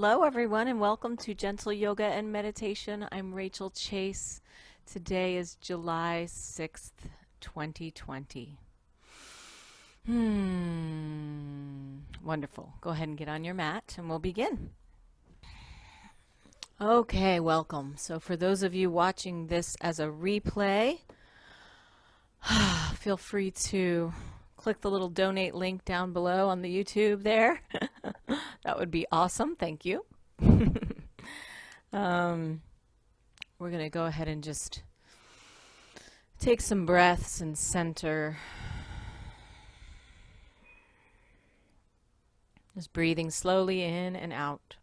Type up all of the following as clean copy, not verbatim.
Hello, everyone, and welcome to Gentle Yoga and Meditation. I'm Rachel Chase. Today is July 6th, 2020. Wonderful. Go ahead and get on your mat, and we'll begin. Okay, welcome. So for those of you watching this as a replay, feel free to click the little donate link down below on the YouTube there. That would be awesome. Thank you. We're going to go ahead and just take some breaths and center. Just breathing slowly in and out.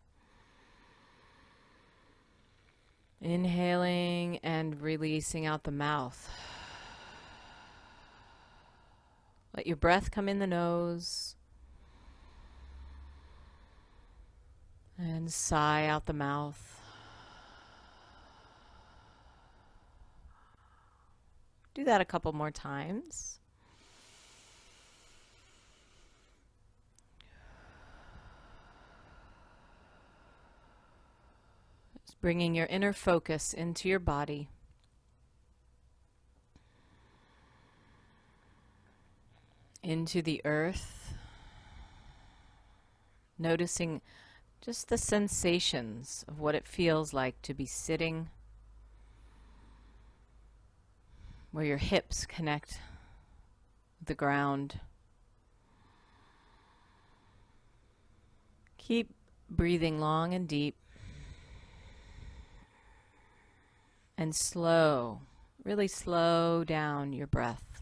Inhaling and releasing out the mouth. Let your breath come in the nose. And sigh out the mouth. Do that a couple more times. Just bringing your inner focus into your body. Into the earth. Noticing just the sensations of what it feels like to be sitting, where your hips connect with the ground. Keep breathing long and deep and slow, really slow down your breath.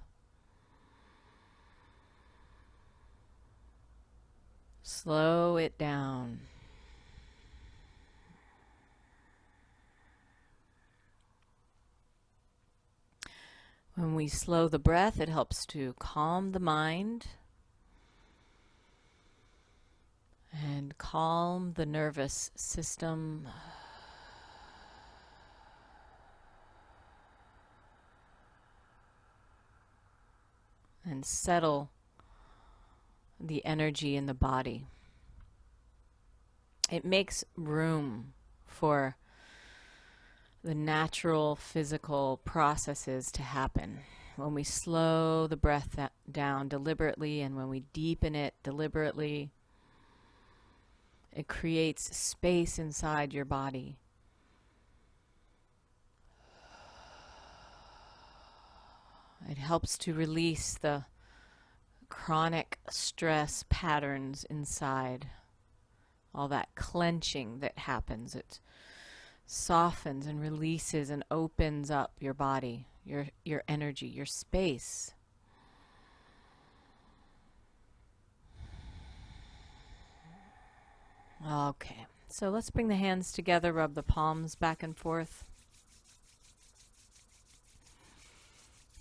Slow it down. When we slow the breath, it helps to calm the mind and calm the nervous system. And settle the energy in the body. It makes room for the natural physical processes to happen. When we slow the breath down deliberately and when we deepen it deliberately, it creates space inside your body. It helps to release the chronic stress patterns inside, all that clenching that happens. It softens and releases and opens up your body, your energy, your space. Okay, so let's bring the hands together, rub the palms back and forth.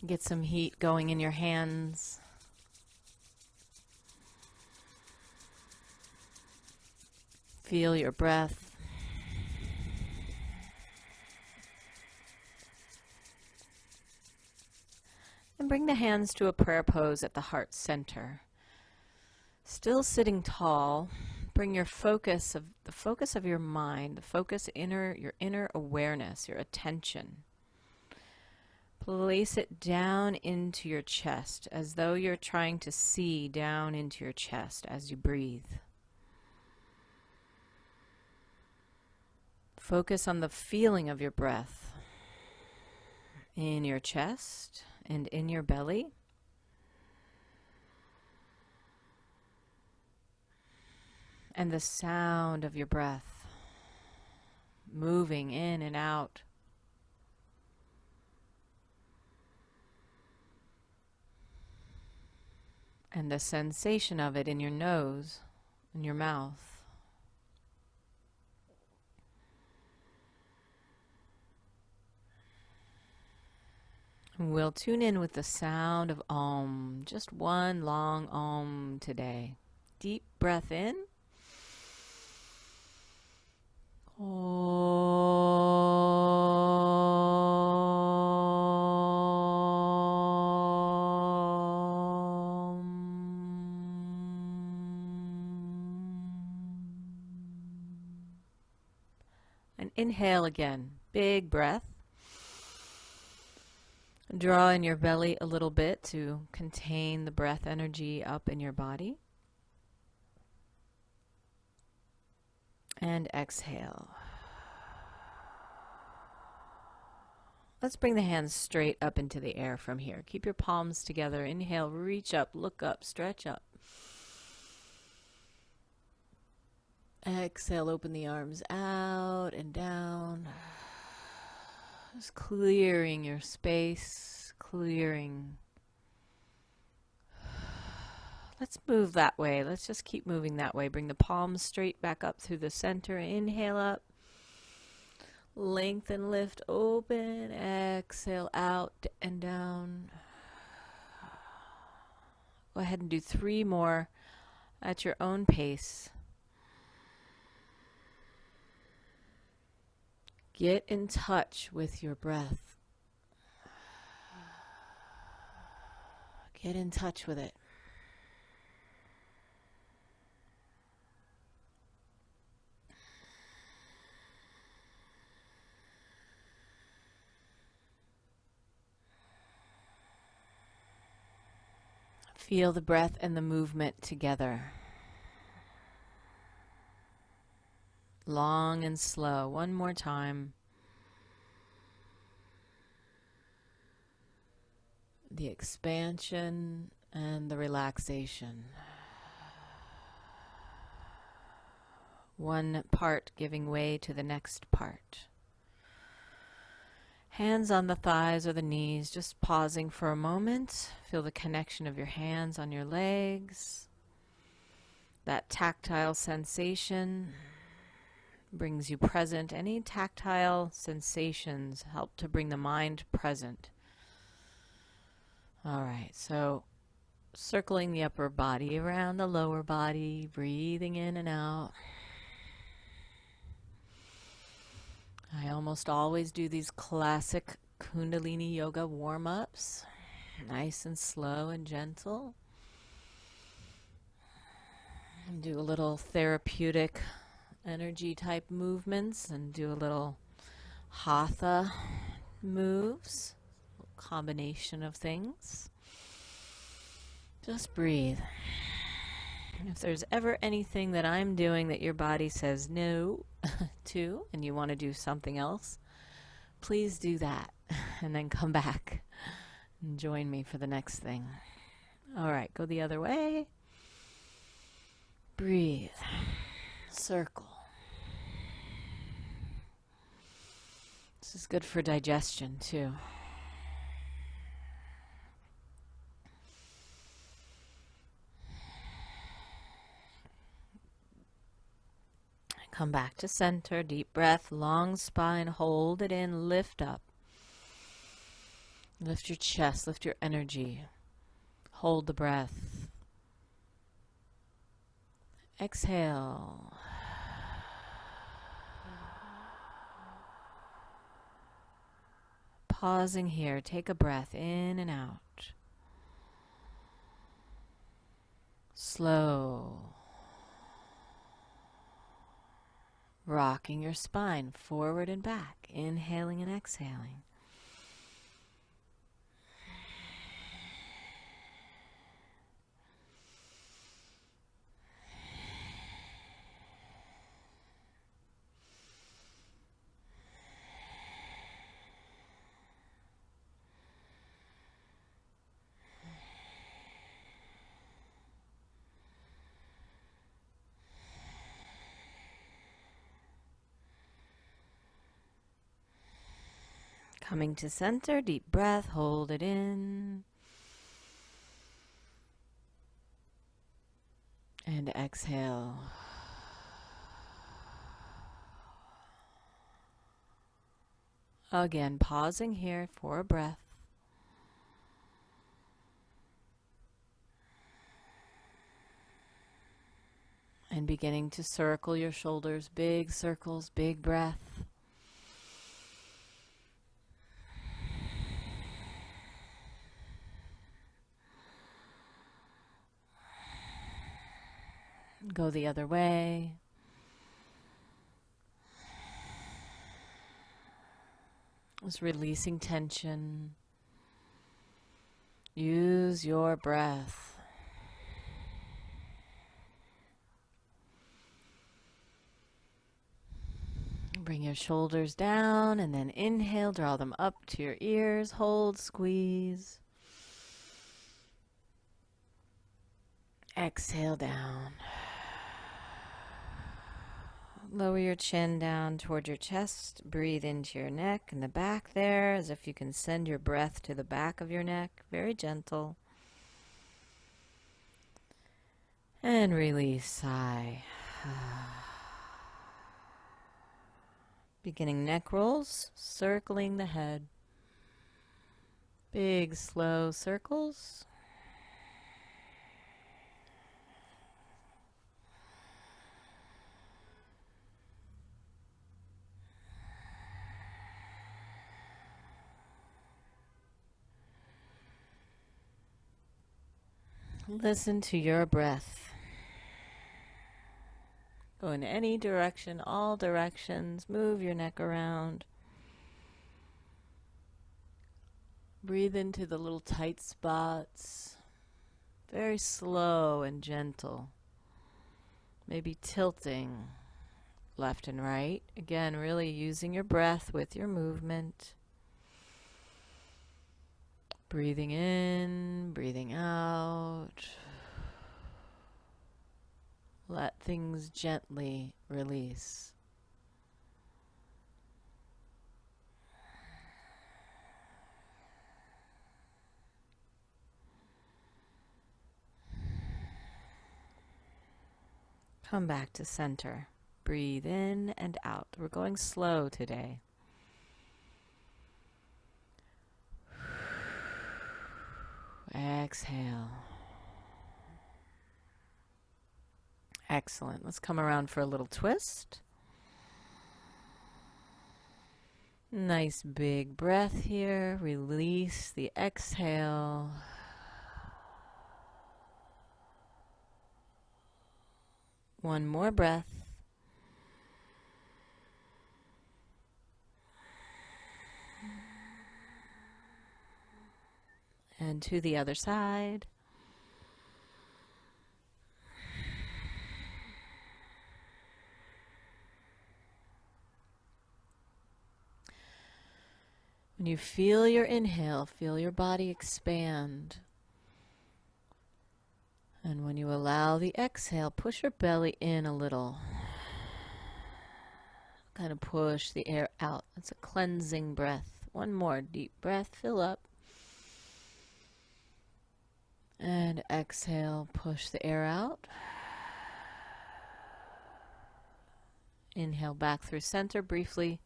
Get some heat going in your hands. Feel your breath. And bring the hands to a prayer pose at the heart center. Still sitting tall, bring your focus of the focus of your mind, the focus your inner awareness, your attention. Place it down into your chest as though you're trying to see down into your chest as you breathe. Focus on the feeling of your breath in your chest and in your belly. And the sound of your breath moving in and out. And the sensation of it in your nose, in your mouth. We'll tune in with the sound of Om, just one long Om today. Deep breath in. Om. And inhale again. Big breath. Draw in your belly a little bit to contain the breath energy up in your body. And exhale. Let's bring the hands straight up into the air from here. Keep your palms together. Inhale, reach up, look up, stretch up. Exhale, open the arms out and down. Just clearing your space, clearing. Let's move that way. Let's just keep moving that way. Bring the palms straight back up through the center. Inhale up. Lengthen, lift, open. Exhale, out and down. Go ahead and do 3 more at your own pace. Get in touch with your breath. Get in touch with it. Feel the breath and the movement together. Long and slow. One more time. The expansion and the relaxation. One part giving way to the next part. Hands on the thighs or the knees, just pausing for a moment. Feel the connection of your hands on your legs. That tactile sensation brings you present. Any tactile sensations help to bring the mind present. All right, so circling the upper body around the lower body, breathing in and out. I almost always do these classic Kundalini yoga warm-ups, nice and slow and gentle. And do a little therapeutic energy type movements and do a little hatha moves, a combination of things. Just breathe. If there's ever anything that I'm doing that your body says no to and you want to do something else, please do that and then come back and join me for the next thing. All right, go the other way. Breathe. Circle. This is good for digestion too. Come back to center, deep breath, long spine, hold it in, lift up. Lift your chest, lift your energy. Hold the breath. Exhale. Pausing here, take a breath in and out. Slow. Rocking your spine forward and back, inhaling and exhaling. Coming to center, deep breath, hold it in. And exhale. Again, pausing here for a breath. And beginning to circle your shoulders, big circles, big breath. Go the other way. Just releasing tension. Use your breath. Bring your shoulders down and then inhale, draw them up to your ears, hold, squeeze. Exhale down. Lower your chin down toward your chest. Breathe into your neck and the back there as if you can send your breath to the back of your neck. Very gentle. And release, sigh. Beginning neck rolls, circling the head. Big, slow circles. Listen to your breath. Go in any direction, all directions. Move your neck around. Breathe into the little tight spots. Very slow and gentle. Maybe tilting left and right. Again, really using your breath with your movement. Breathing in, breathing out. Let things gently release. Come back to center. Breathe in and out. We're going slow today. Exhale. Excellent. Let's come around for a little twist. Nice big breath here. Release the exhale. One more breath. And to the other side. When you feel your inhale, feel your body expand. And when you allow the exhale, push your belly in a little. Kind of push the air out. It's a cleansing breath. One more deep breath, fill up. And exhale, push the air out. Inhale back through center briefly.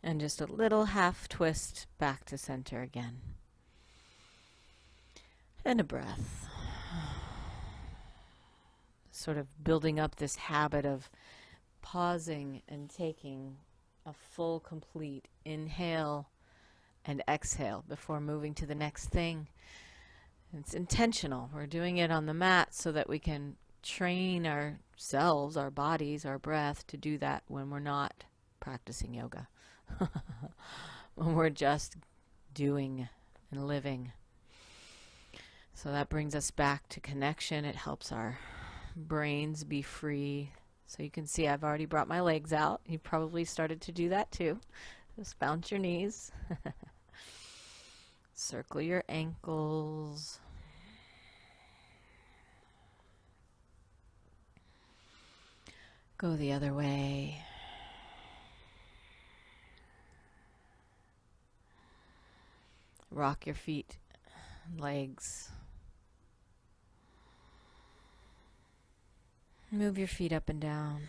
And just a little half twist back to center again. And a breath. Sort of building up this habit of pausing and taking a full, complete inhale and exhale before moving to the next thing. It's intentional. We're doing it on the mat so that we can train ourselves, our bodies, our breath to do that when we're not practicing yoga. When we're just doing and living. So that brings us back to connection. It helps our brains be free. So you can see I've already brought my legs out. You probably started to do that too. Just bounce your knees. Circle your ankles. Go the other way. Rock your feet, legs. Move your feet up and down.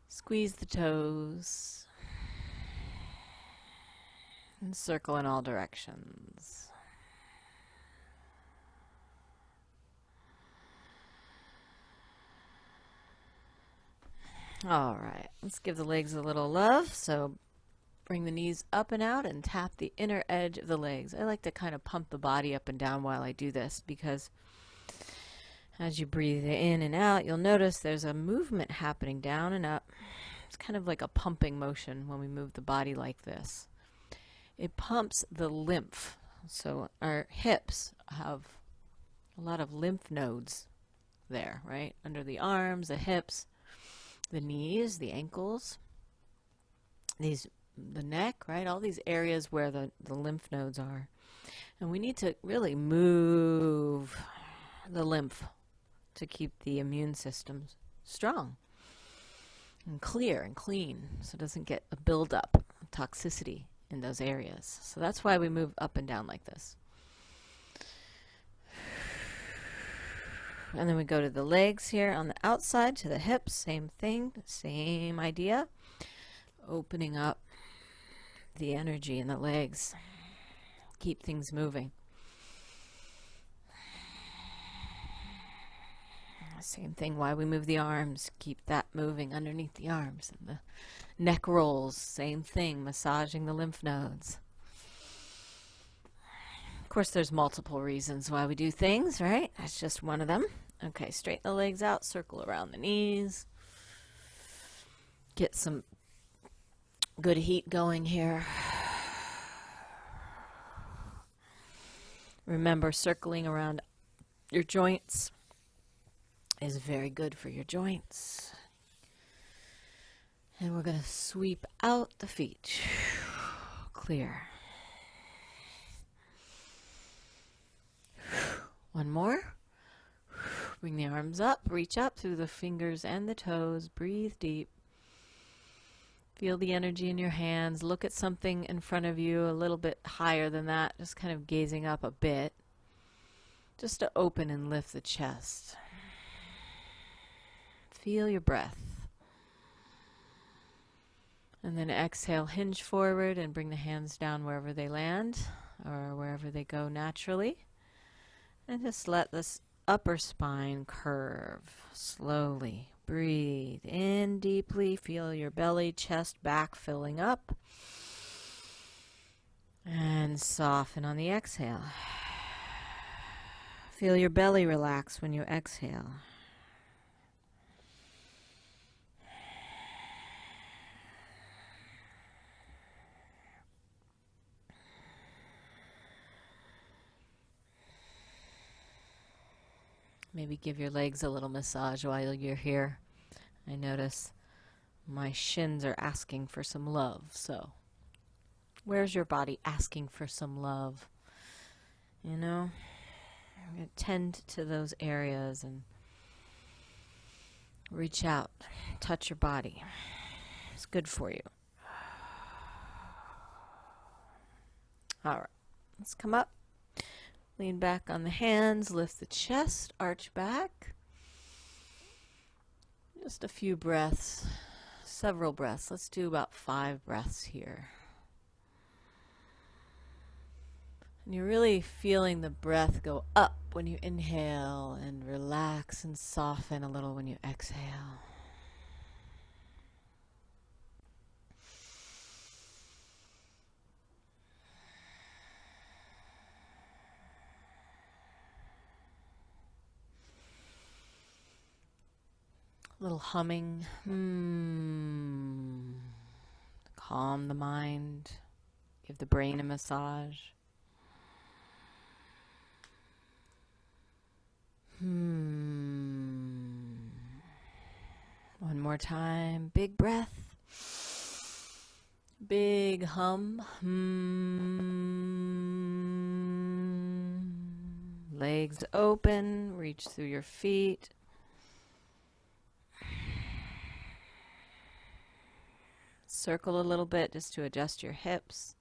Squeeze the toes. And circle in all directions. All right, let's give the legs a little love. So bring the knees up and out and tap the inner edge of the legs. I like to kind of pump the body up and down while I do this because As you breathe in and out, you'll notice there's a movement happening down and up. It's kind of like a pumping motion when we move the body like this. It pumps the lymph. So our hips have a lot of lymph nodes there, right? Under the arms, the hips, the knees, the ankles, the neck, right? All these areas where the lymph nodes are. And we need to really move the lymph to keep the immune system strong and clear and clean so it doesn't get a buildup of toxicity in those areas. So that's why we move up and down like this. And then we go to the legs here on the outside, to the hips, same thing, same idea. Opening up the energy in the legs. Keep things moving. Same thing, why we move the arms. Keep that moving underneath the arms. And the neck rolls, same thing, massaging the lymph nodes. Of course, there's multiple reasons why we do things, right? That's just one of them. Okay, straighten the legs out, circle around the knees. Get some good heat going here. Remember, circling around your joints is very good for your joints. And we're going to sweep out the feet. Clear. One more. Bring the arms up, reach up through the fingers and the toes. Breathe deep. Feel the energy in your hands. Look at something in front of you a little bit higher than that, just kind of gazing up a bit, just to open and lift the chest. Feel your breath. And then exhale, hinge forward and bring the hands down wherever they land or wherever they go naturally. And just let this upper spine curve slowly. Breathe in deeply. Feel your belly, chest, back filling up. And soften on the exhale. Feel your belly relax when you exhale. Maybe give your legs a little massage while you're here. I notice my shins are asking for some love. So, where's your body asking for some love? You know, tend to those areas and reach out, touch your body. It's good for you. All right, let's come up. Lean back on the hands, lift the chest, arch back. Just a few breaths, several breaths. Let's do about 5 breaths here. And you're really feeling the breath go up when you inhale and relax and soften a little when you exhale. Little humming. Calm the mind. Give the brain a massage. One more time. Big breath. Big hum. Legs open. Reach through your feet. Circle a little bit just to adjust your hips.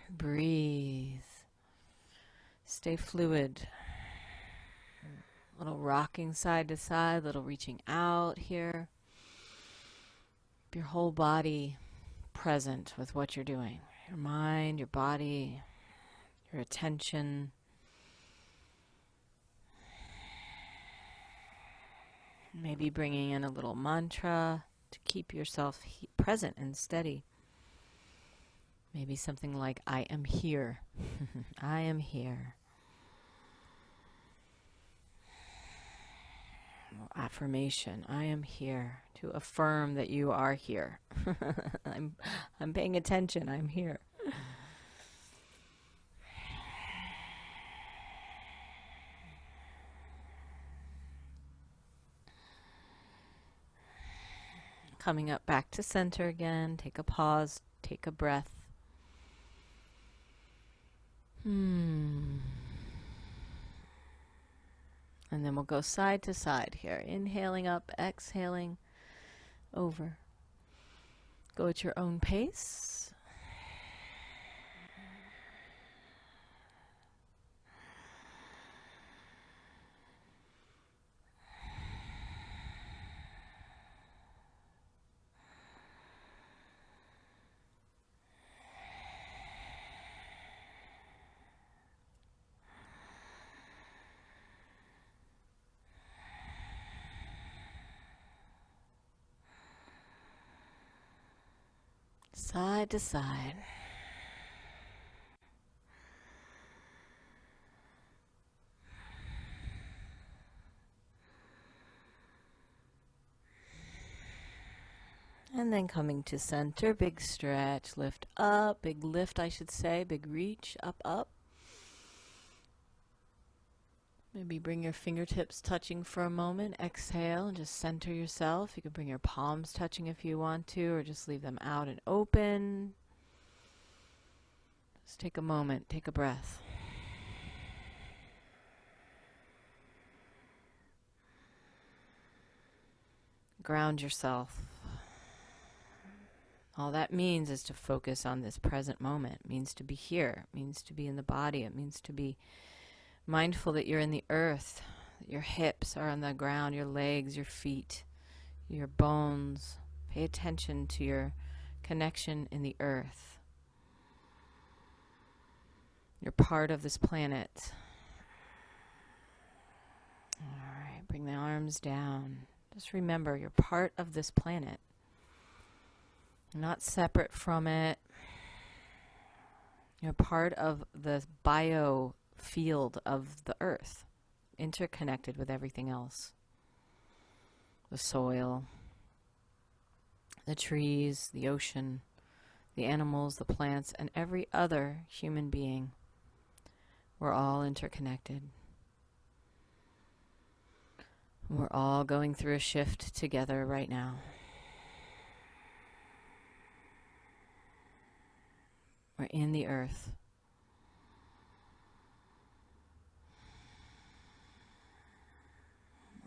Breathe. Stay fluid. Little rocking side to side, little reaching out here. Keep your whole body present with what you're doing. Your mind, your body, your attention. Maybe bringing in a little mantra to keep yourself present and steady. Maybe something like, I am here. I am here. affirmation. I am here to affirm that you are here. I'm paying attention. I'm here. Coming up back to center again. Take a pause. Take a breath. And then we'll go side to side here. Inhaling up, exhaling over. Go at your own pace. Side to side. And then coming to center, big stretch, lift up, big lift I should say, big reach, up, up. Maybe bring your fingertips touching for a moment. Exhale and just center yourself. You can bring your palms touching if you want to, or just leave them out and open. Just take a moment, take a breath. Ground yourself. All that means is to focus on this present moment. It means to be here. It means to be in the body. It means to be mindful that you're in the earth, that your hips are on the ground, your legs, your feet, your bones. Pay attention to your connection in the earth. You're part of this planet. All right, bring the arms down. Just remember, you're part of this planet. You're not separate from it. You're part of the bio field of the earth, interconnected with everything else. The soil, the trees, the ocean, the animals, the plants, and every other human being. We're all interconnected. We're all going through a shift together right now. We're in the earth.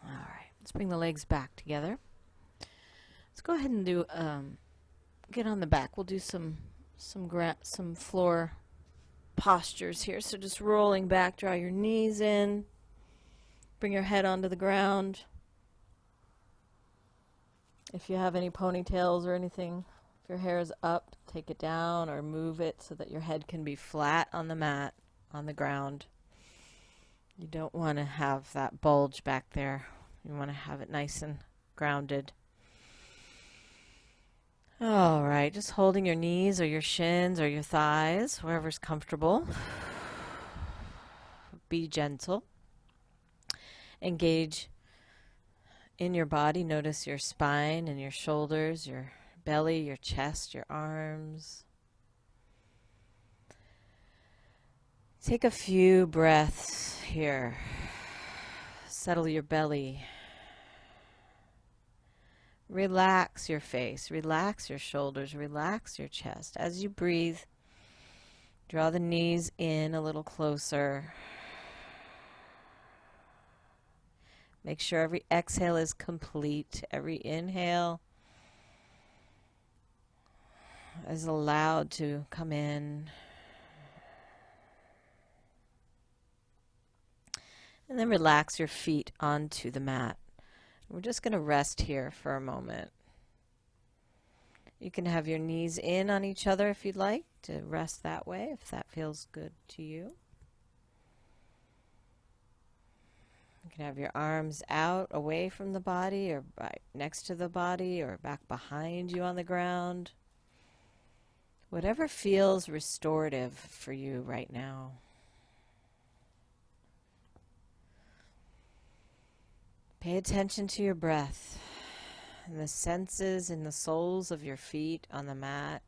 All right, let's bring the legs back together. Let's go ahead and do get on the back. We'll do some floor postures here. So just rolling back, draw your knees in, bring your head onto the ground. If you have any ponytails or anything, if your hair is up, take it down or move it so that your head can be flat on the mat, on the ground. You don't want to have that bulge back there. You want to have it nice and grounded. All right, just holding your knees or your shins or your thighs, wherever's comfortable. Be gentle. Engage in your body. Notice your spine and your shoulders, your belly, your chest, your arms. Take a few breaths here. Settle your belly. Relax your face, relax your shoulders, relax your chest. As you breathe, draw the knees in a little closer. Make sure every exhale is complete. Every inhale is allowed to come in. And then relax your feet onto the mat. We're just going to rest here for a moment. You can have your knees in on each other if you'd like to rest that way, if that feels good to you. You can have your arms out away from the body or right next to the body or back behind you on the ground. Whatever feels restorative for you right now. Pay attention to your breath and the senses in the soles of your feet on the mat.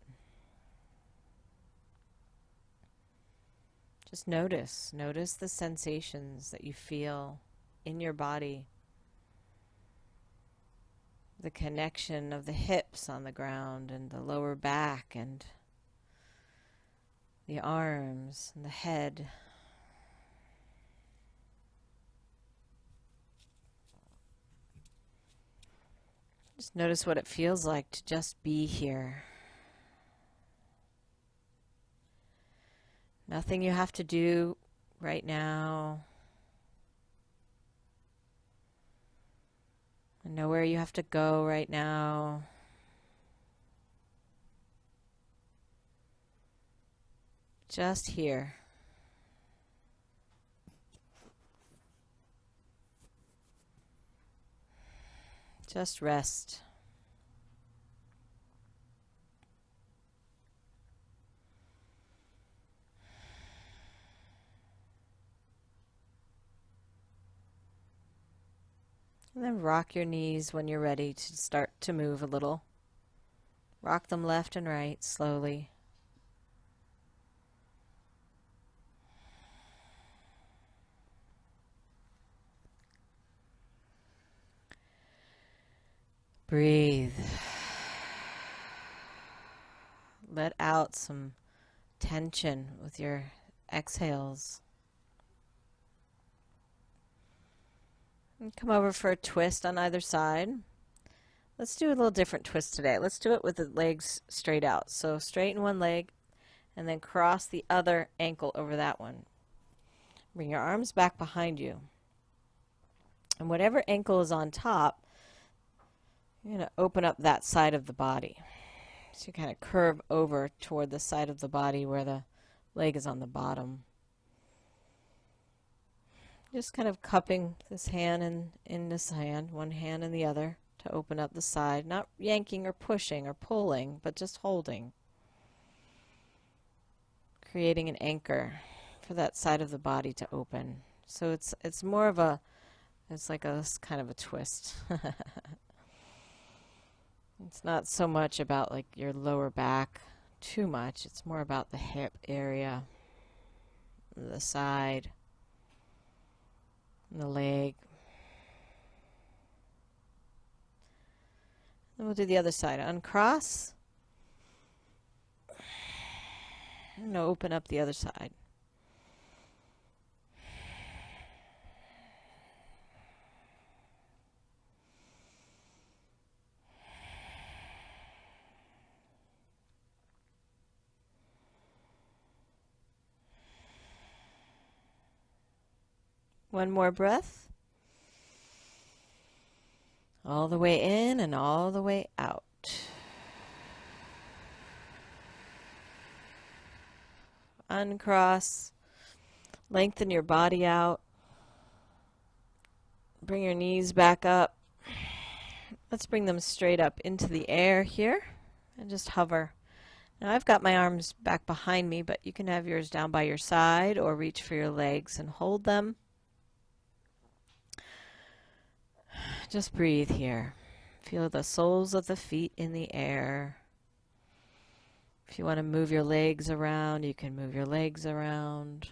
Just notice the sensations that you feel in your body. The connection of the hips on the ground and the lower back and the arms and the head. Just notice what it feels like to just be here. Nothing you have to do right now. And nowhere you have to go right now. Just here. Just rest. And then rock your knees when you're ready to start to move a little. Rock them left and right slowly. Breathe. Let out some tension with your exhales. And come over for a twist on either side. Let's do a little different twist today. Let's do it with the legs straight out. So straighten one leg and then cross the other ankle over that one. Bring your arms back behind you. And whatever ankle is on top, you're going to open up that side of the body. So you kind of curve over toward the side of the body where the leg is on the bottom. Just kind of cupping this hand and in this hand, one hand and the other, to open up the side. Not yanking or pushing or pulling, but just holding. Creating an anchor for that side of the body to open. So it's more of a, it's like a kind of a twist. It's not so much about like your lower back too much. It's more about the hip area, the side, and the leg. Then we'll do the other side. Uncross. And open up the other side. One more breath. All the way in and all the way out. Uncross. Lengthen your body out. Bring your knees back up. Let's bring them straight up into the air here and just hover. Now I've got my arms back behind me, but you can have yours down by your side or reach for your legs and hold them. Just breathe here. Feel the soles of the feet in the air. If you want to move your legs around, you can move your legs around.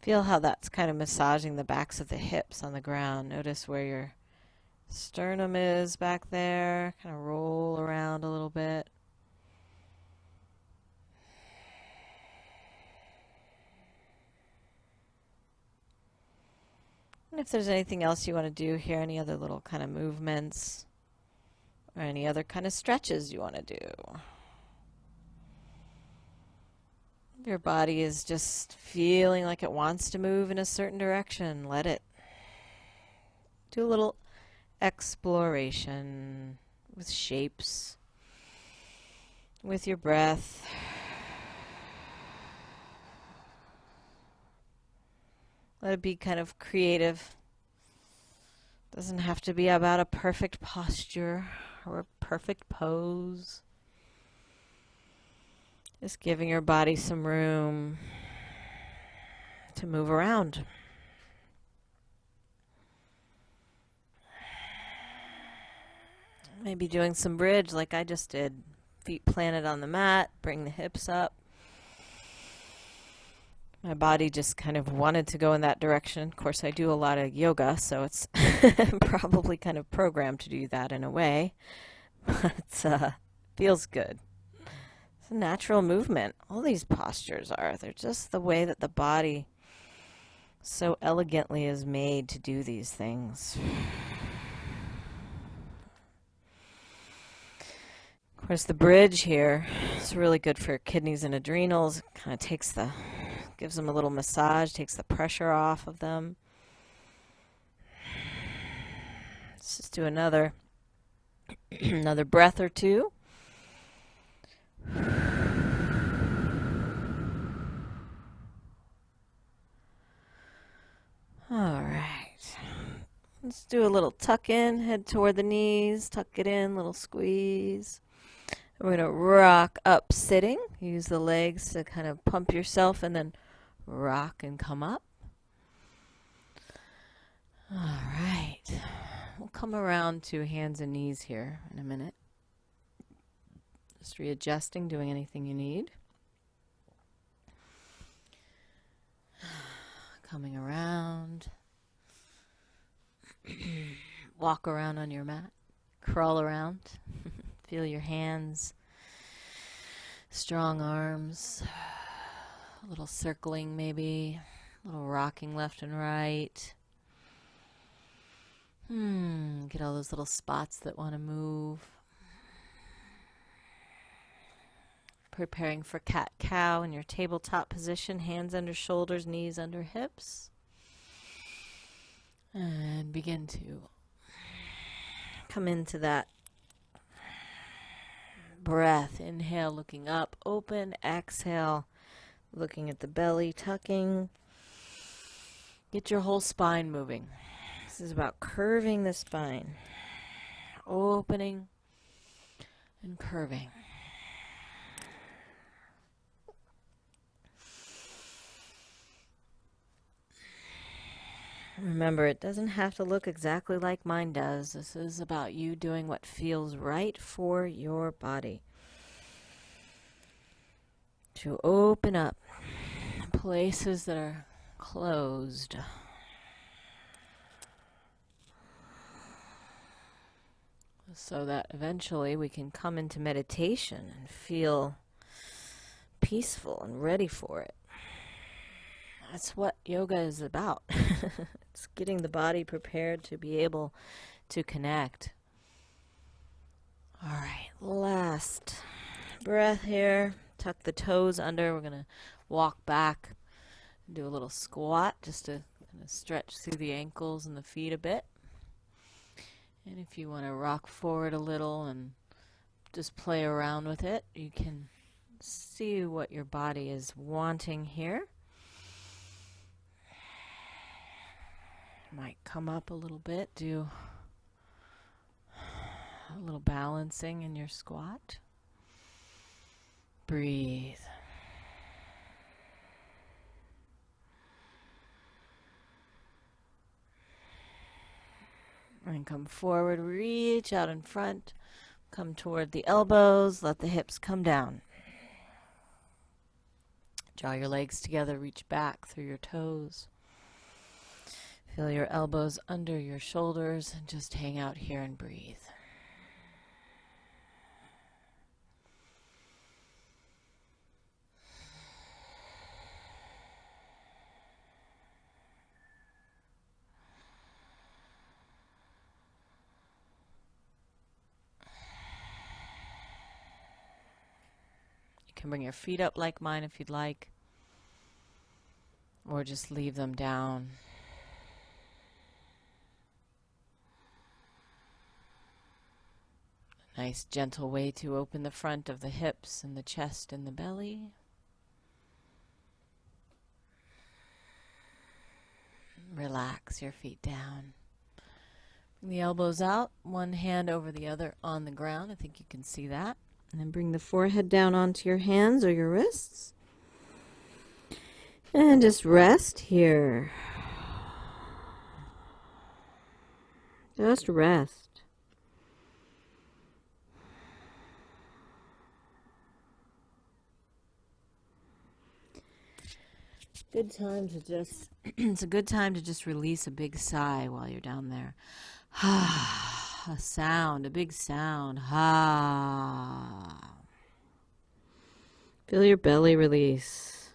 Feel how that's kind of massaging the backs of the hips on the ground. Notice where your sternum is back there. Kind of roll around a little bit. And if there's anything else you want to do here, any other little kind of movements or any other kind of stretches you want to do. Your body is just feeling like it wants to move in a certain direction. Let it. Do a little exploration with shapes, with your breath. Let it be kind of creative. Doesn't have to be about a perfect posture or a perfect pose. Just giving your body some room to move around. Maybe doing some bridge like I just did. Feet planted on the mat, bring the hips up. My body just kind of wanted to go in that direction. Of course, I do a lot of yoga, so it's probably kind of programmed to do that in a way. But feels good. It's a natural movement. All these postures are. They're just the way that the body so elegantly is made to do these things. Of course, the bridge here is really good for kidneys and adrenals. It kind of gives them a little massage, takes the pressure off of them. Let's just do another breath or two. All right. Let's do a little tuck in, head toward the knees, tuck it in, little squeeze. We're going to rock up sitting. Use the legs to kind of pump yourself and then rock and come up. All right. We'll come around to hands and knees here in a minute. Just readjusting, doing anything you need. Coming around. Walk around on your mat. Crawl around. Feel your hands. Strong arms. A little circling maybe. A little rocking left and right. Get all those little spots that want to move. Preparing for cat-cow in your tabletop position. Hands under shoulders, knees under hips. And begin to come into that breath. Inhale, looking up, open. Exhale, looking at the belly, tucking. Get your whole spine moving. This is about curving the spine. Opening and curving. Remember, it doesn't have to look exactly like mine does. This is about you doing what feels right for your body. To open up places that are closed. So that eventually we can come into meditation and feel peaceful and ready for it. That's what yoga is about. It's getting the body prepared to be able to connect. All right, last breath here. Tuck the toes under. We're going to walk back and do a little squat just to kind of stretch through the ankles and the feet a bit. And if you want to rock forward a little and just play around with it, you can see what your body is wanting here. Might come up a little bit, do a little balancing in your squat. Breathe. And come forward, reach out in front, come toward the elbows, let the hips come down. Draw your legs together, reach back through your toes. Feel your elbows under your shoulders and just hang out here and breathe. You can bring your feet up like mine if you'd like, or just leave them down. Nice gentle way to open the front of the hips and the chest and the belly. Relax your feet down. Bring the elbows out, one hand over the other on the ground. I think you can see that. And then bring the forehead down onto your hands or your wrists. And just rest here. Just rest. Good time to just, it's a good time to just release a big sigh while you're down there. A sound, a big sound. Feel your belly release.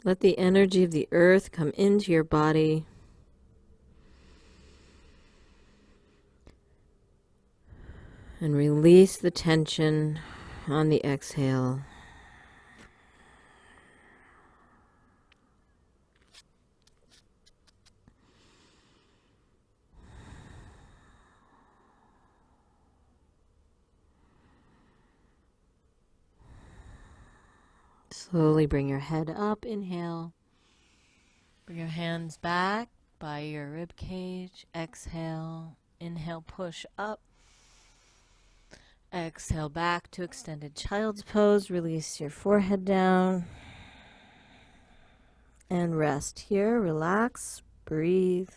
Let the energy of the earth come into your body. And release the tension on the exhale. Slowly bring your head up. Inhale. Bring your hands back by your rib cage. Exhale. Inhale, push up. Exhale back to extended child's pose. Release your forehead down. And rest here. Relax. Breathe.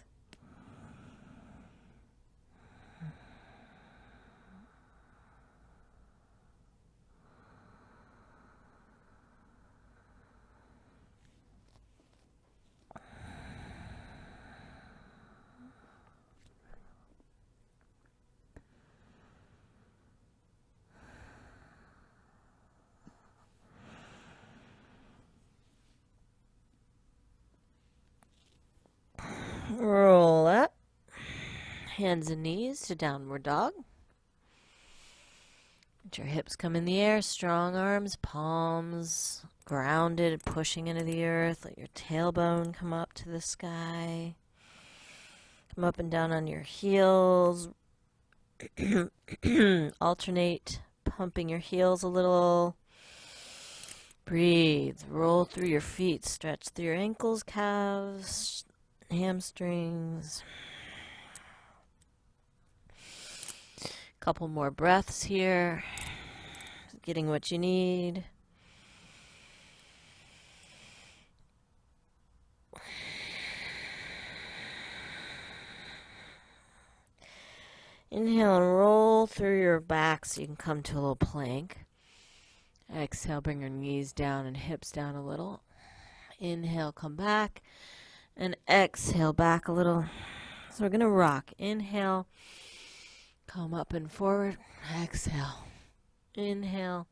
Roll up. Hands and knees to downward dog. Let your hips come in the air. Strong arms, palms grounded, pushing into the earth. Let your tailbone come up to the sky. Come up and down on your heels. Alternate pumping your heels a little. Breathe. Roll through your feet. Stretch through your ankles, calves, hamstrings. Couple more breaths here. Getting what you need. Inhale and roll through your back so you can come to a little plank. Exhale, bring your knees down and hips down a little. Inhale, come back. And exhale, back a little. So we're going to rock. Inhale, come up and forward. Exhale. Inhale.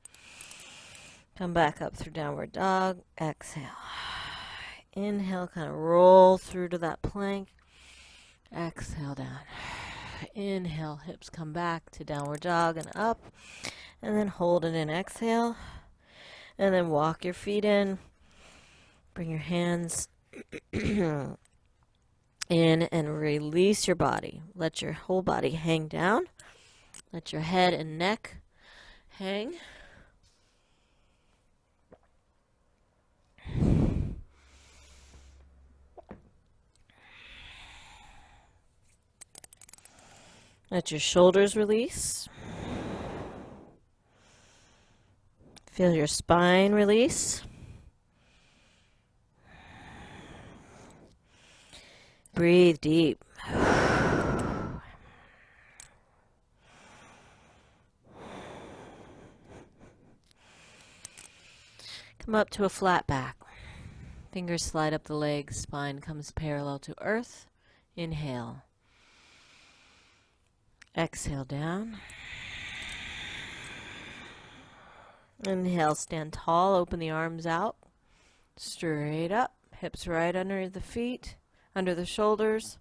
Come back up through downward dog. Exhale. Inhale, kind of roll through to that plank. Exhale down. Inhale, hips come back to downward dog and up. And then hold it in. Exhale. And then walk your feet in. Bring your hands in and release your body. Let your whole body hang down. Let your head and neck hang. Let your shoulders release. Feel your spine release. Breathe deep. Come up to a flat back. Fingers slide up the legs. Spine comes parallel to earth. Inhale. Exhale down. Inhale, stand tall. Open the arms out. Straight up. Hips right under the feet. Under the shoulders.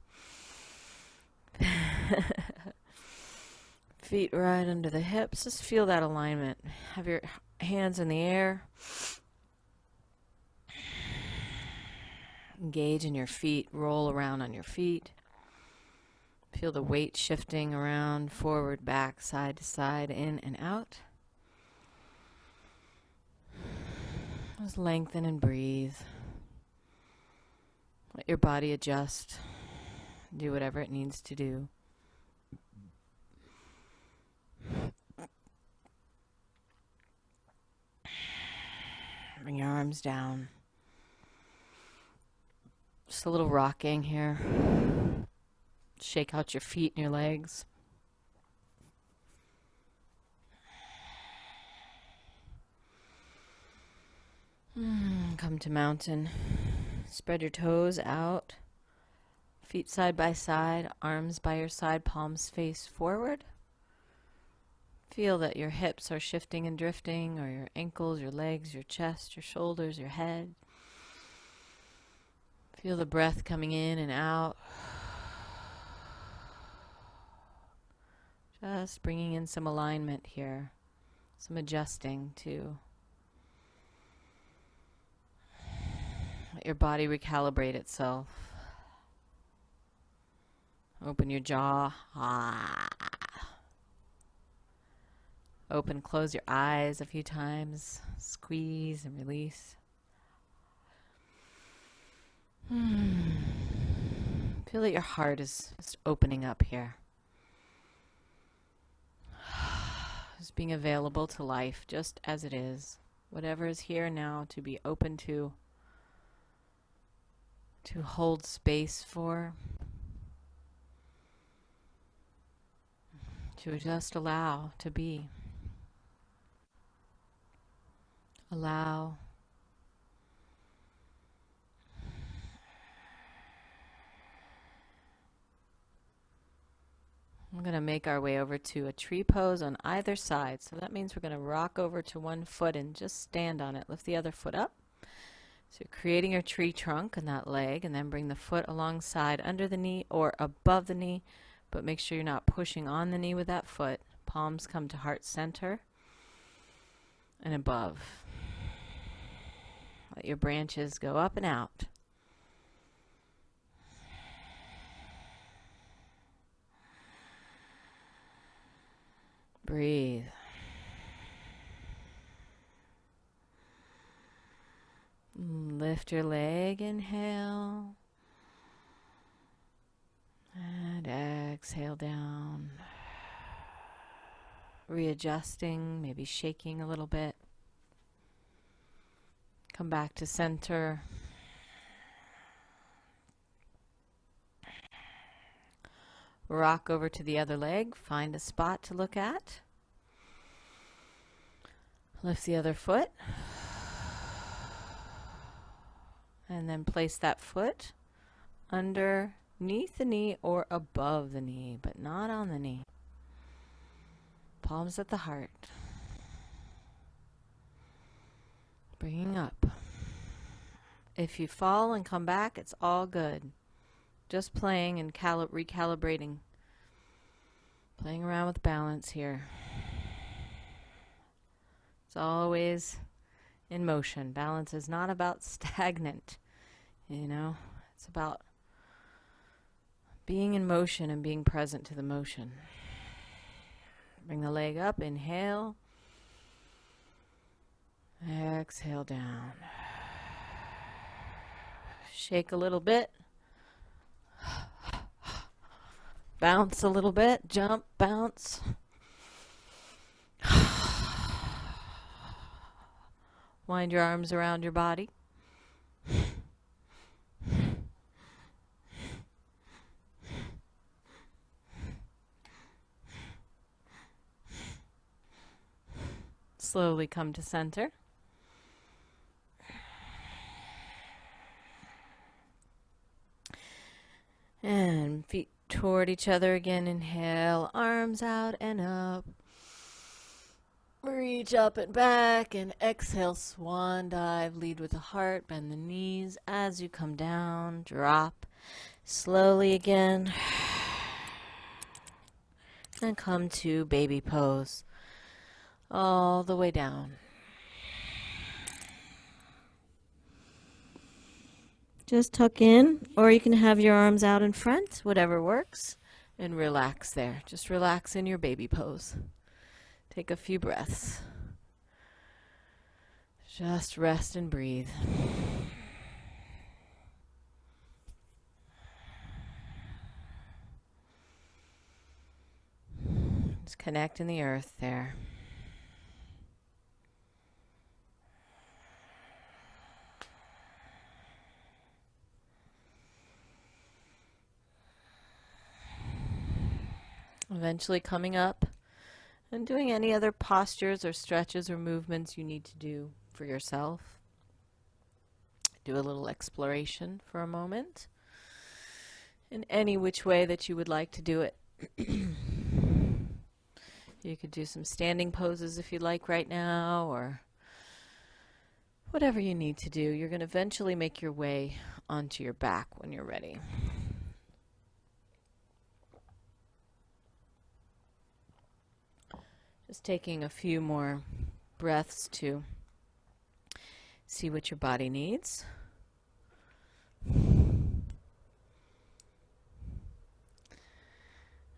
Feet right under the hips. Just feel that alignment. Have your hands in the air. Engage in your feet. Roll around on your feet. Feel the weight shifting around, forward, back, side to side, in and out. Just lengthen and breathe. Let your body adjust, do whatever it needs to do. Bring your arms down. Just a little rocking here. Shake out your feet and your legs. Come to mountain. Spread your toes out. Feet side by side, arms by your side, palms face forward. Feel that your hips are shifting and drifting, or your ankles, your legs, your chest, your shoulders, your head. Feel the breath coming in and out. Just bringing in some alignment here, some adjusting to let your body recalibrate itself. Open your jaw. Open, close your eyes a few times. Squeeze and release. Feel that your heart is just opening up here. Just being available to life just as it is. Whatever is here now to be open to hold space for, to just allow to be. Allow. We're going to make our way over to a tree pose on either side. So that means we're going to rock over to one foot and just stand on it. Lift the other foot up. So you're creating your tree trunk in that leg, and then bring the foot alongside under the knee or above the knee, but make sure you're not pushing on the knee with that foot. Palms come to heart center and above. Let your branches go up and out. Breathe. Lift your leg, inhale. And exhale down. Readjusting, maybe shaking a little bit. Come back to center. Rock over to the other leg. Find a spot to look at. Lift the other foot. And then place that foot underneath the knee or above the knee, but not on the knee. Palms at the heart. Bringing up. If you fall and come back, it's all good. Just playing and recalibrating. Playing around with balance here. It's always in motion. Balance is not about stagnant. You know, it's about being in motion and being present to the motion. Bring the leg up, inhale. Exhale down. Shake a little bit. Bounce a little bit. Jump, bounce. Wind your arms around your body. Slowly come to center. And feet toward each other again. Inhale, arms out and up. Reach up and back, and exhale, swan dive. Lead with the heart, bend the knees as you come down. Drop slowly again. And come to baby pose. All the way down. Just tuck in, or you can have your arms out in front, whatever works, and relax there. Just relax in your baby pose. Take a few breaths. Just rest and breathe. Connect in the earth there. Eventually coming up and doing any other postures or stretches or movements you need to do for yourself. Do a little exploration for a moment in any which way that you would like to do it. You could do some standing poses if you like right now, or whatever you need to do. You're going to eventually make your way onto your back when you're ready. Just taking a few more breaths to see what your body needs. And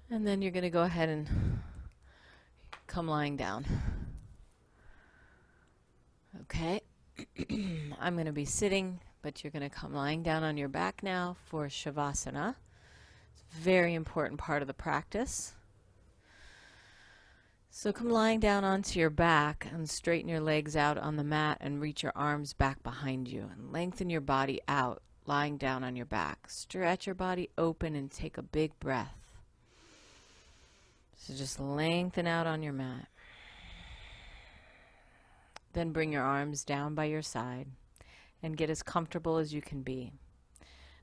then you're going to go ahead and come lying down. Okay. I'm going to be sitting, but you're going to come lying down on your back now for Shavasana. It's a very important part of the practice. So come lying down onto your back and straighten your legs out on the mat and reach your arms back behind you and lengthen your body out, lying down on your back. Stretch your body open and take a big breath. So just lengthen out on your mat. Then bring your arms down by your side and get as comfortable as you can be.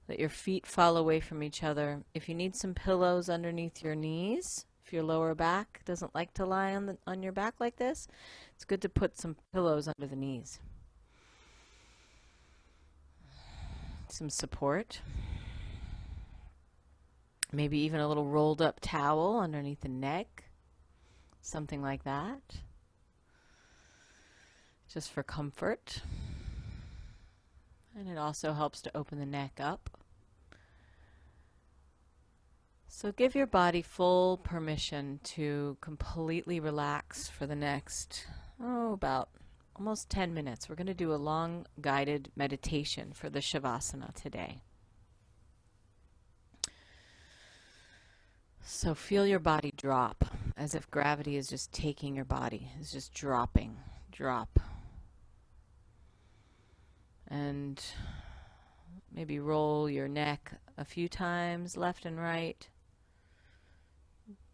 Let your feet fall away from each other. If you need some pillows underneath your knees, if your lower back doesn't like to lie on your back like this, it's good to put some pillows under the knees. Some support. Maybe even a little rolled up towel underneath the neck. Something like that. Just for comfort. And it also helps to open the neck up. So give your body full permission to completely relax for the next, about almost 10 minutes. We're going to do a long guided meditation for the Shavasana today. So feel your body drop as if gravity is just taking your body, is just dropping, drop. And maybe roll your neck a few times left and right,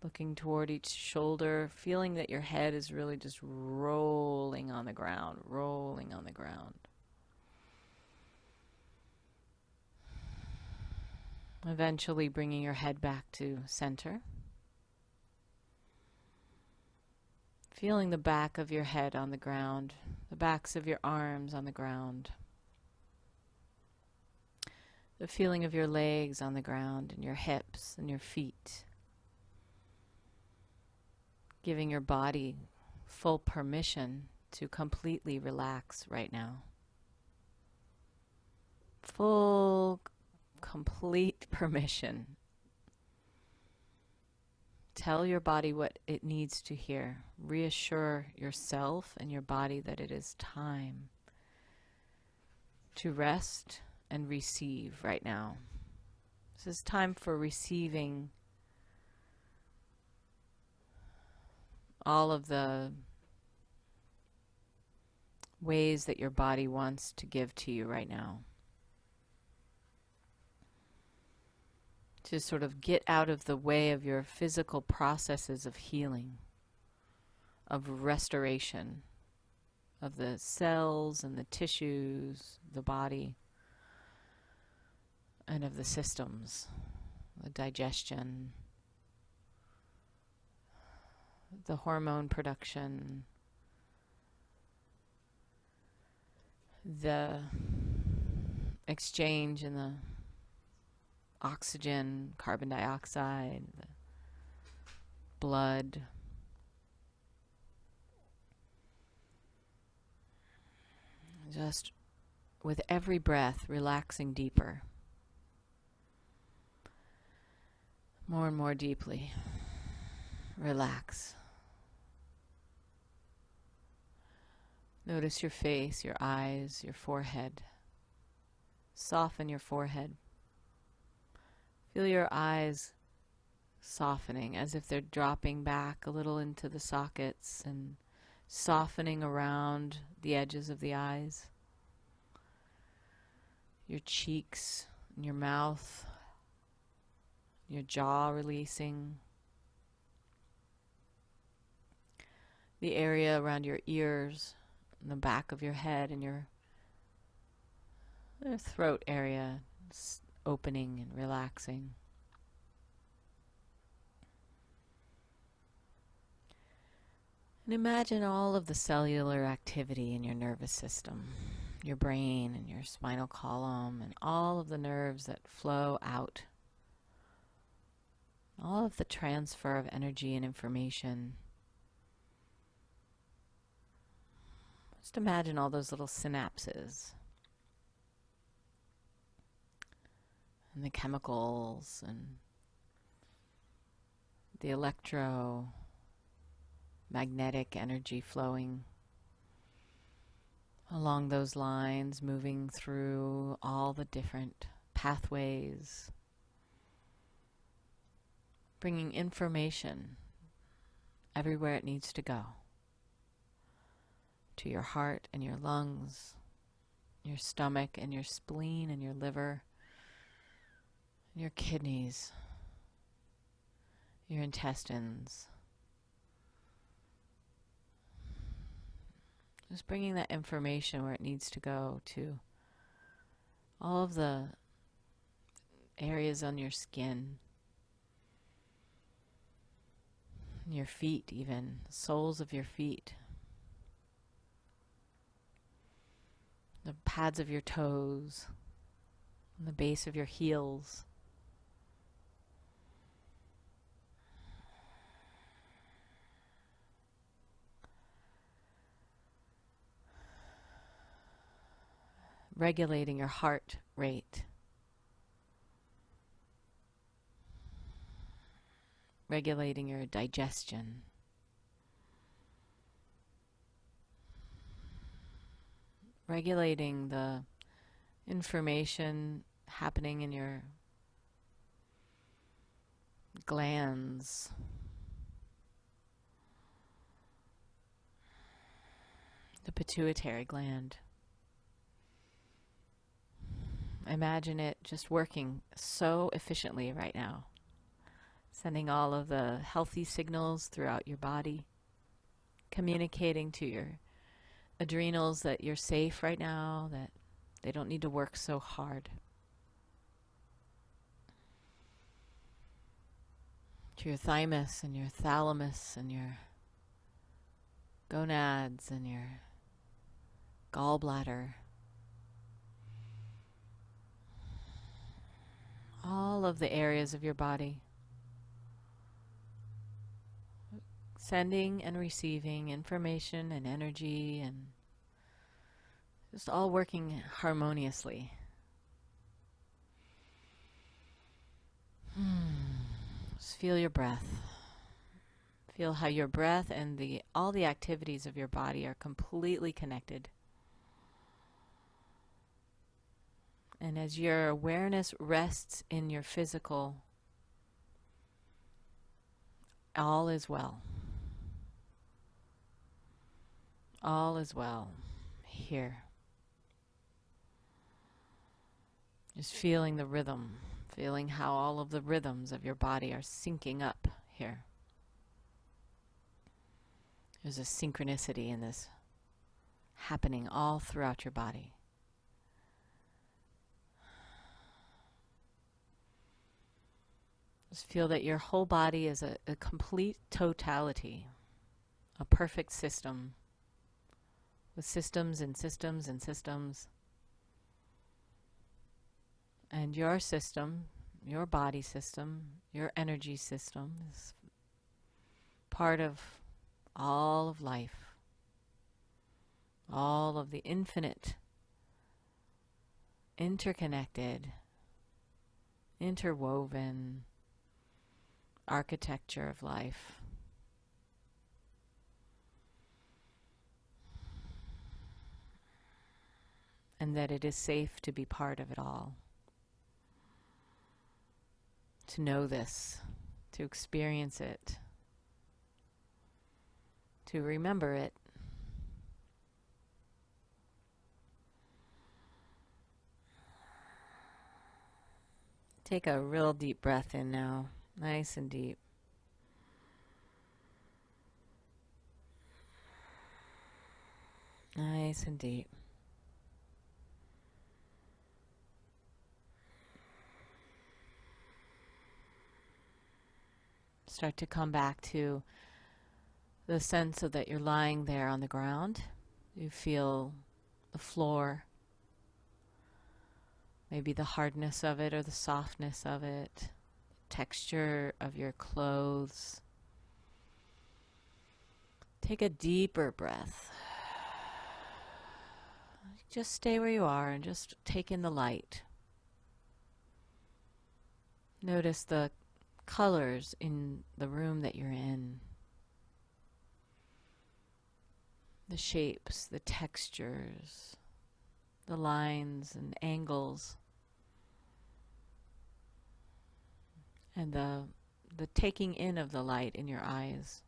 looking toward each shoulder, feeling that your head is really just rolling on the ground, rolling on the ground. Eventually bringing your head back to center. Feeling the back of your head on the ground, the backs of your arms on the ground. The feeling of your legs on the ground and your hips and your feet. Giving your body full permission to completely relax right now. Full, complete permission. Tell your body what it needs to hear. Reassure yourself and your body that it is time to rest and receive right now. This is time for receiving all of the ways that your body wants to give to you right now. To sort of get out of the way of your physical processes of healing, of restoration, of the cells and the tissues, the body, and of the systems, the digestion, the hormone production, the exchange in the oxygen, carbon dioxide, the blood. Just with every breath, relaxing deeper. More and more deeply. Relax. Notice your face, your eyes, your forehead. Soften your forehead. Feel your eyes softening as if they're dropping back a little into the sockets and softening around the edges of the eyes, your cheeks, and your mouth, your jaw releasing, the area around your ears, and the back of your head, and your throat area opening and relaxing. And imagine all of the cellular activity in your nervous system, your brain and your spinal column, and all of the nerves that flow out. All of the transfer of energy and information. Just imagine all those little synapses and the chemicals and the electromagnetic energy flowing along those lines, moving through all the different pathways, bringing information everywhere it needs to go. To your heart and your lungs, your stomach and your spleen and your liver, your kidneys, your intestines. Just bringing that information where it needs to go, to all of the areas on your skin, your feet even, soles of your feet, the pads of your toes, and the base of your heels. Regulating your heart rate. Regulating your digestion. Regulating the information happening in your glands. The pituitary gland. Imagine it just working so efficiently right now, sending all of the healthy signals throughout your body, communicating to your adrenals that you're safe right now, that they don't need to work so hard. To your thymus and your thalamus and your gonads and your gallbladder. All of the areas of your body. Sending and receiving information and energy, and just all working harmoniously. Just feel your breath. Feel how your breath and all the activities of your body are completely connected. And as your awareness rests in your physical, all is well. All is well here. Just feeling the rhythm, feeling how all of the rhythms of your body are syncing up here. There's a synchronicity in this happening all throughout your body. Just feel that your whole body is a complete totality, a perfect system, with systems and systems and systems. And your system, your body system, your energy system is part of all of life, all of the infinite, interconnected, interwoven architecture of life. And that it is safe to be part of it all. To know this, to experience it, to remember it. Take a real deep breath in now, nice and deep. Nice and deep. Start to come back to the sense of that you're lying there on the ground. You feel the floor, maybe the hardness of it or the softness of it, texture of your clothes. Take a deeper breath. Just stay where you are and just take in the light. Notice the colors in the room that you're in. The shapes, the textures, the lines and angles. And the taking in of the light in your eyes.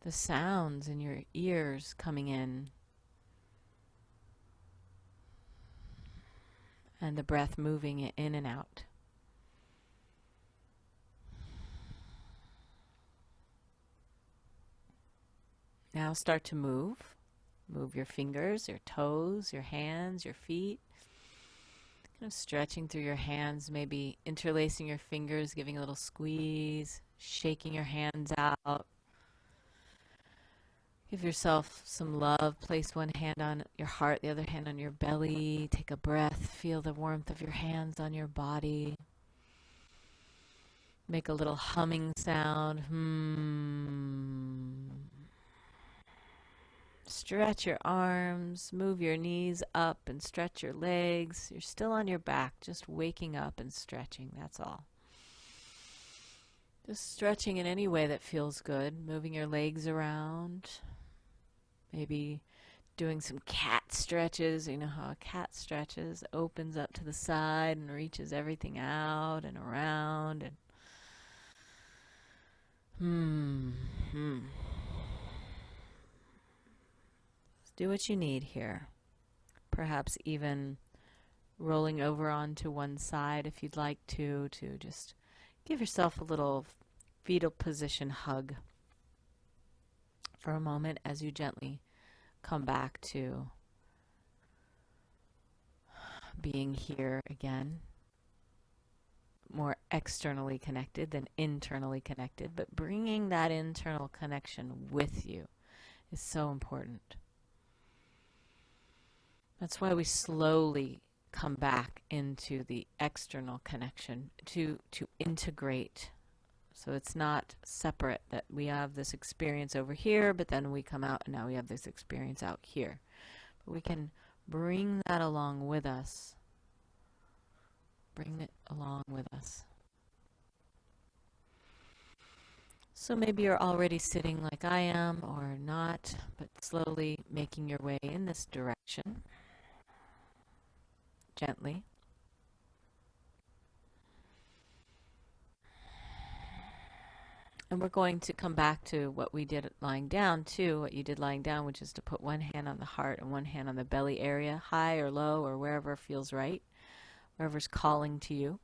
The sounds in your ears coming in. And the breath moving it in and out. Now start to move. Move your fingers, your toes, your hands, your feet. Kind of stretching through your hands, maybe interlacing your fingers, giving a little squeeze, shaking your hands out. Give yourself some love. Place one hand on your heart, the other hand on your belly. Take a breath. Feel the warmth of your hands on your body. Make a little humming sound. Stretch your arms. Move your knees up and stretch your legs. You're still on your back, just waking up and stretching. That's all. Just stretching in any way that feels good. Moving your legs around. Maybe doing some cat stretches. You know how a cat stretches, opens up to the side and reaches everything out and around. Do what you need here. Perhaps even rolling over onto one side if you'd like to just give yourself a little fetal position hug for a moment as you gently come back to being here again, more externally connected than internally connected, but bringing that internal connection with you is so important. That's why we slowly come back into the external connection to integrate. So it's not separate, that we have this experience over here, but then we come out and now we have this experience out here. But we can bring that along with us. Bring it along with us. So maybe you're already sitting like I am or not, but slowly making your way in this direction. Gently. And we're going to come back to what we did lying down too, what you did lying down, which is to put one hand on the heart and one hand on the belly area, high or low or wherever feels right, wherever's calling to you. You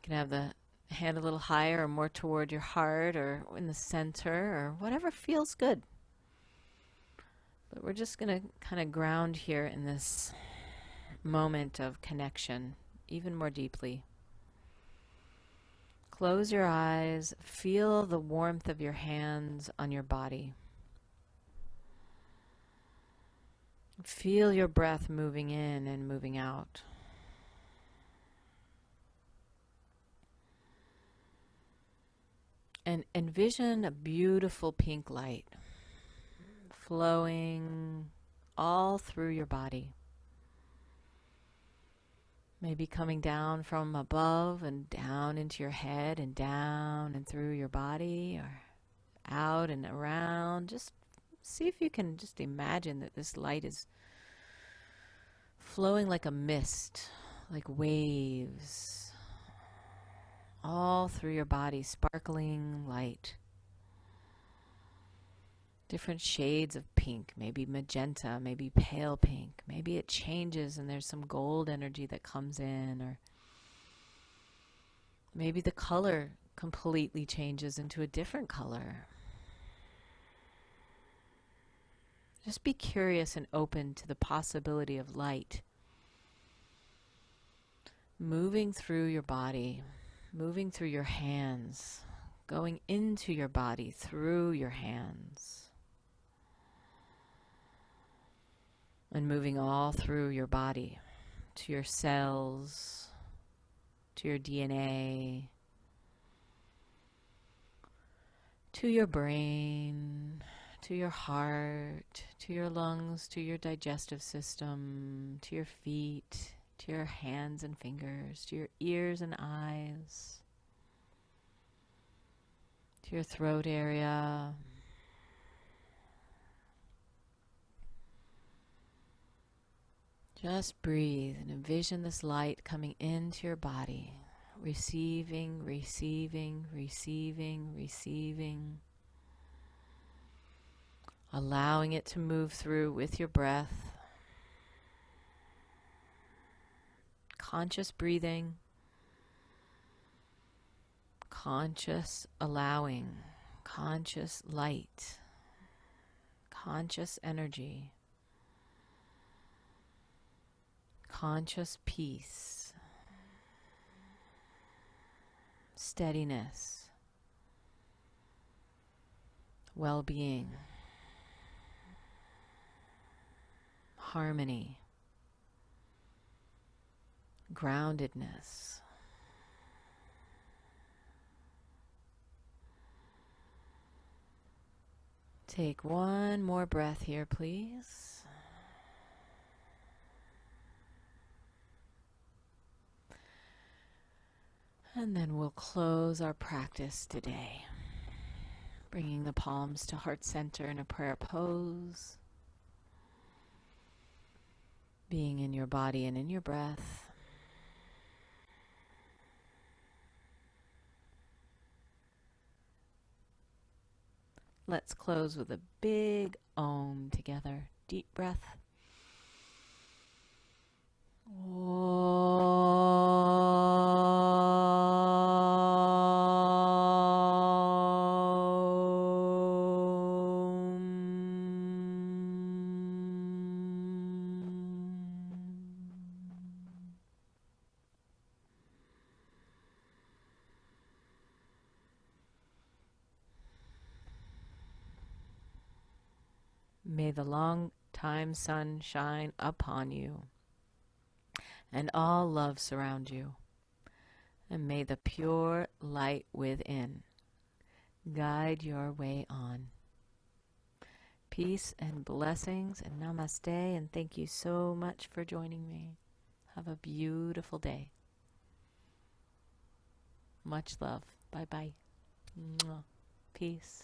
can have the hand a little higher or more toward your heart or in the center or whatever feels good. But we're just going to kind of ground here in this moment of connection even more deeply. Close your eyes. Feel the warmth of your hands on your body. Feel your breath moving in and moving out. And envision a beautiful pink light flowing all through your body. Maybe coming down from above and down into your head and down and through your body or out and around. Just see if you can just imagine that this light is flowing like a mist, like waves, all through your body, sparkling light. Different shades of pink, maybe magenta, maybe pale pink. Maybe it changes and there's some gold energy that comes in, or maybe the color completely changes into a different color. Just be curious and open to the possibility of light moving through your body, moving through your hands, going into your body through your hands, and moving all through your body to your cells, to your DNA, to your brain, to your heart, to your lungs, to your digestive system, to your feet, to your hands and fingers, to your ears and eyes, to your throat area. Just breathe and envision this light coming into your body, receiving, receiving, receiving, receiving, allowing it to move through with your breath. Conscious breathing, conscious allowing, conscious light, conscious energy, conscious peace, steadiness, well-being, harmony, groundedness. Take one more breath here, please. And then we'll close our practice today, bringing the palms to heart center in a prayer pose, being in your body and in your breath. Let's close with a big Om together. Deep breath. May the long time sun shine upon you, and all love surround you, and may the pure light within guide your way on. Peace and blessings, and namaste, and thank you so much for joining me. Have a beautiful day. Much love. Bye-bye. Mwah. Peace.